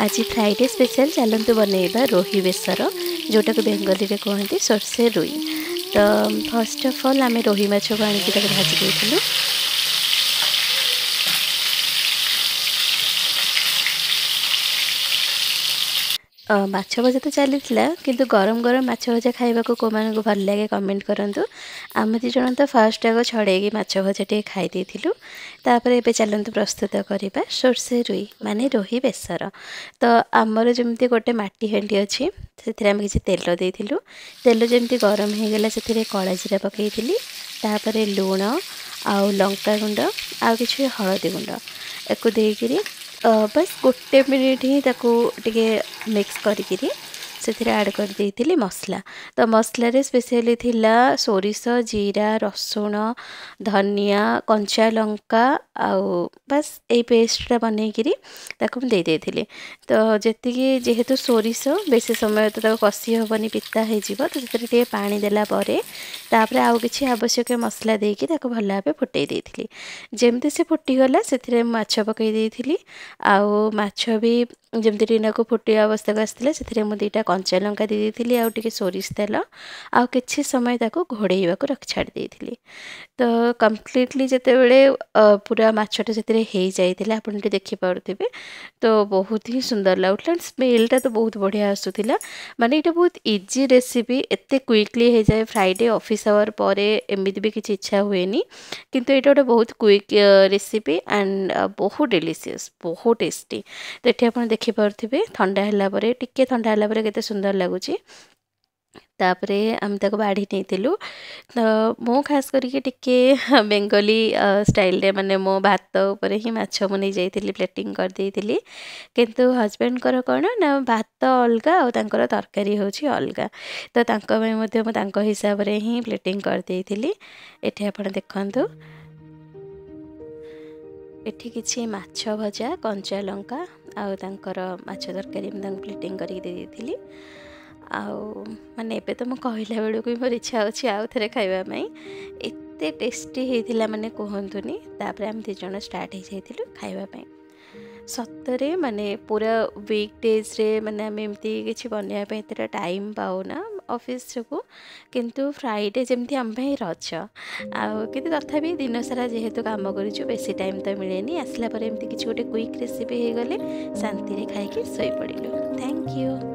आज Friday special चलतु बनइबा रोही बेसर जोटा को बेंगली रे कहते सरसे रुई। तो फर्स्ट ऑफ ऑल आम रोही माछ को आनिक भाजी देइथिलु। माछ भजा तो चली किंतु गरम गरम माछ भजा खाइबा को मानक भल लगे कमेंट करंतु। आम दी जण तो फास्ट आग छड़ेगी माछ भजा टे खाई देइथिलु। तापर एबे चलंतु प्रस्तुत करिबा सरसे रुई माने रोही बेसर। तो आमर जमती गोटे माटी हांडी अच्छी से आम किसी तेल देइथिलु। तेल जमती गरम हो गला से कला जीरा पकईली तापर लुण आउ लंका गुंड आउ किछि हळदी गुंड एको देइकिरी बस गोटे मिनिट ही ताकू टिके मिक्स करिकिरी से आड कर देइथिली मसला। तो मसला रे स्पेशली थिला सोरिष जीरा रसुण धनिया कंचा लंका आउ बस ए पेस्टा बनईकिरी ताकू दे देइथिली। तो जेतिकी जेहेतु सोरिष बेसी समय तो कषि हेनी पिता हो तो से पानी देला परे तापर आउ किछि आवश्यक मसला देकी ताकू भल भाबे फुटई देइथिली। जेमती से फुटीगला से माछ पकई देइथिली आउ माछ भी जमती टीना को फुटी अवस्था को आसला से दुईटा कंचा लंका दे देइथिली आउ टिके सोरिष तेल आउ किछि समय ताकू घोड़ेइबा को रख छाड़ देइथिली। तो कम्प्लीटली जेते बेले पूरा माछटा से हो जाइथिला आपण टे देखि पारुथिबे। तो बहुत ही सुंदर लागुला स्मेलटा तो बहुत बढ़िया आसुथिला। माने एटा बहुत इजी रेसिपी एते क्विकली हो जाए फ्राइडे ऑफिस आवर परे एमिति भी किछि इच्छा हुएनी किंतु एटा गोटे बहुत क्विक रेसिपी एंड बहुत डिलीशियस बहुत टेस्टी। तो ये आप देखि पारुथिबे ठंडा हैला परे टिके ठंडा हैला परे केते सुंदर लागुची। तापरे आम ताको बाढ़ी नहीं। तो मो खास करके टिके बेंगली स्टाइल रे माने मो भात ऊपर ही माछ मु नहीं जाइथिली प्लेटिंग कर देइथिली किंतु हस्बैंड कर कोन ना भात अलगा और तांकर तरकारी होची अलगा। तो तांको में मध्ये मो तांको हिसाब रे ही प्लेटिंग कर देइथिली। एठी आपण देखंतु एठी किछि माछ भजा कंचा लंका आउ तांकर माछ तरकारी में प्लेटिंग करी दे देइथिली। आउ माने एबे तो मो कहला बेलू को मोर इच्छा अच्छी आउ थे खाइबा एते टेस्टी होइथिला माने कहंतुनी। तापर हम दी जण स्टार्ट हो जाइथिलु खाइबा पई। सतरे माने पूरा वीक डेज रे माने हम एमती किछि बनया पे एते टाइम पाउना ऑफिस को किंतु फ्राइडे जमती हम भाई रज आउ किंतु तथापि दिन सारा जेहेतु काम करिछु बेसी टाइम तो मिलेनी आसला पर एमती किछि गोटे क्विक रेसिपी हे गले शांति रे खाइके सोई पड़िलु। Thank you.